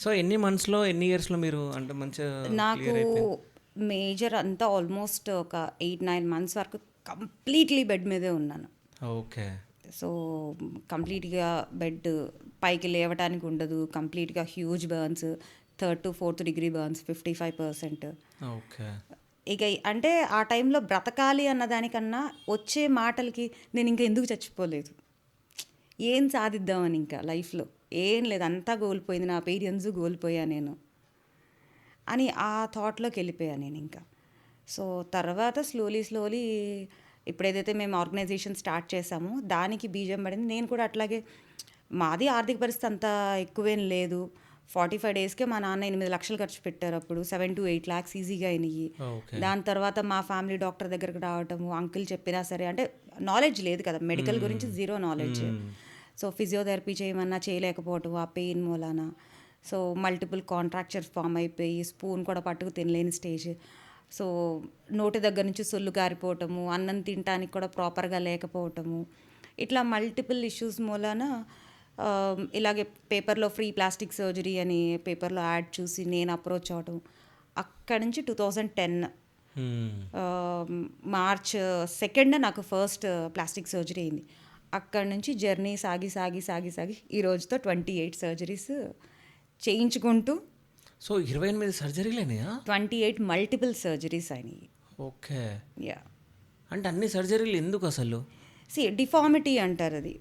So, ఎన్ని మంత్స్‌లో, ఎన్ని ఇయర్స్‌లో మీరు అంటే మంచిగా నాకు క్లియర్ అయిపోయింది? మేజర్ అంతా ఆల్మోస్ట్ ఒక 8, 9 మంత్స్ వరకు కంప్లీట్‌లీ బెడ్ మీదే ఉన్నాను. ఓకే. సో, కంప్లీట్‌గా బెడ్ పైకి లేవటానికి ఉండదు. కంప్లీట్‌గా huge burns, third to fourth degree burns 55%. Okay. ఇక అంటే ఆ టైంలో బ్రతకాలి అన్న దానికన్నా వచ్చే మాటలకి నేను ఇంకా ఎందుకు చచ్చిపోలేదు, ఏం సాధిద్దామని ఇంకా లైఫ్‌లో ఏం లేదు, అంతా కోల్పోయింది, నా పేరెంట్స్ కోల్పోయా నేను అని ఆ థాట్‌లోకి వెళ్ళిపోయాను నేను ఇంకా. సో, తర్వాత స్లోలీ ఇప్పుడేదైతే మేము ఆర్గనైజేషన్ స్టార్ట్ చేశామో దానికి బీజం పడింది. నేను కూడా అట్లాగే, మాది ఆర్థిక పరిస్థితి అంత ఎక్కువేం లేదు. 45 డేస్‌కే మా నాన్న 8 లక్షలు ఖర్చు పెట్టారు అప్పుడు. 7-8 లాక్స్ ఈజీగా అయినాయి. ఓకే. దాని తర్వాత మా ఫ్యామిలీ డాక్టర్ దగ్గరికి రావటము, అంకుల్ చెప్పినా సరే అంటే నాలెడ్జ్ లేదు కదా, మెడికల్ గురించి జీరో నాలెడ్జ్. హ్మ్. సో, ఫిజియోథెరపీ చేయమన్నా చేయలేకపోవటం ఆ పెయిన్ మూలాన. సో, మల్టిపుల్ కాంట్రాక్చర్స్ ఫామ్ అయిపోయి స్పూన్ కూడా పట్టుకు తినలేని స్టేజ్. సో, నోటి దగ్గర నుంచి సొల్లు గారిపోవటము, అన్నం తినటానికి కూడా ప్రాపర్‌గా లేకపోవటము. ఇట్లా మల్టిపుల్ ఇష్యూస్ మూలాన ఇలాగే పేపర్‌లో ఫ్రీ ప్లాస్టిక్ సర్జరీ అని పేపర్‌లో యాడ్ చూసి నేను అప్రోచ్ అవ్వటం. అక్కడి నుంచి 2010 హ్మ్. మార్చ్ 2 నాకు ఫస్ట్ ప్లాస్టిక్ సర్జరీ అయింది. అక్కడి నుంచి జర్నీ సాగి ఈ రోజుతో 28 సర్జరీస్ చేయించుకుంటూ, సో, 28 సర్జరీలేనాయా? 28 మల్టిపుల్ సర్జరీస్ అయినాయి. ఓకే. యాహ్! అంటే అన్ని సర్జరీలు ఎందుకసలు? డిఫార్మిటీ అంటారు అది.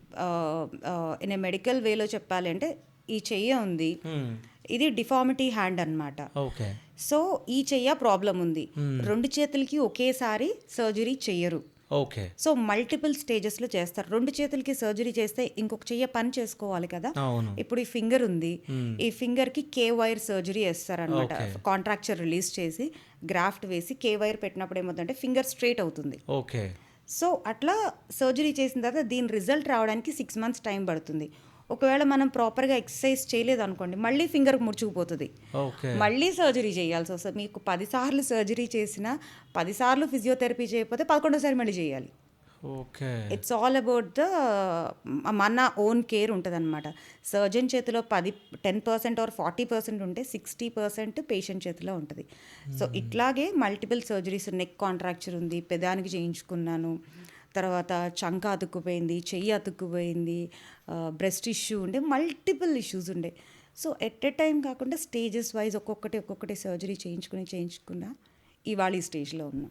ఇన్ ఏ మెడికల్ వేలో చెప్పాలంటే ఈ చెయ్య ఉంది, హ్మ్. ఇది డిఫార్మిటీ హ్యాండ్ అన్నమాట. ఓకే. సో, ఈ చెయ్య ప్రాబ్లం ఉంది. హ్మ్. 2 చేతులకి ఒకేసారి సర్జరీ చెయ్యరు. ఓకే. సో, మల్టిపుల్ స్టేజెస్‌లో చేస్తారు. 2 చేతులకి సర్జరీ చేస్తే ఇంకొక చెయ్య పని చేసుకోవాలి కదా. అవును. ఇప్పుడు ఈ ఫింగర్ ఉంది. హ్మ్. ఈ ఫింగర్‌కి కే wire surgery ఏస్తారనమాట. Okay. Contracture release చేసి గ్రాఫ్ట్ వేసి కే వైర్ పెట్టినప్పుడు ఏమవుతుందంటే ఫింగర్ స్ట్రెయిట్ అవుతుంది. ఓకే. సో, అట్లా సర్జరీ చేసిన తర్వాత దీని రిజల్ట్ రావడానికి 6 మంత్స్ టైం పడుతుంది. ఒకవేళ మనం ప్రాపర్‌గా ఎక్సర్సైజ్ చేయలేదనుకోండి, మళ్ళీ ఫింగర్ ముడుచుకుపోతది. ఓకే. మళ్ళీ సర్జరీ చేయాల్సొస్తది. మీకు 10 సార్లు సర్జరీ చేసినా, 10 సార్లు ఫిజియోథెరపీ చేయకపోతే 11 మళ్ళీ చేయాలి. ఓకే. ఇట్స్ ఆల్ అబౌట్ మన ఓన్ కేర్ ఉంటదనమాట. సర్జన్ చేతిలో 10% ఆర్ 40% ఉంటే 60% పేషెంట్ చేతిలో ఉంటది. సో, ఇట్లాగే మల్టిపుల్ సర్జరీస్, నెక్ కాంట్రాక్చర్ ఉంది, పెదానికి చేయించుకున్నాను. తర్వాత చంక అతుక్కుపోయింది, చెయ్యి అతుక్కుపోయింది, బ్రెస్ట్ ఇష్యూ ఉండే, మల్టిపుల్ ఇష్యూస్ ఉండే. సో, ఎట్ ఎ టైం కాకుండా స్టేజెస్ వైజ్ ఒక్కొక్కటి సర్జరీ చేయించుకున్నా ఇవాళ ఈ స్టేజ్‌లో ఉన్నా.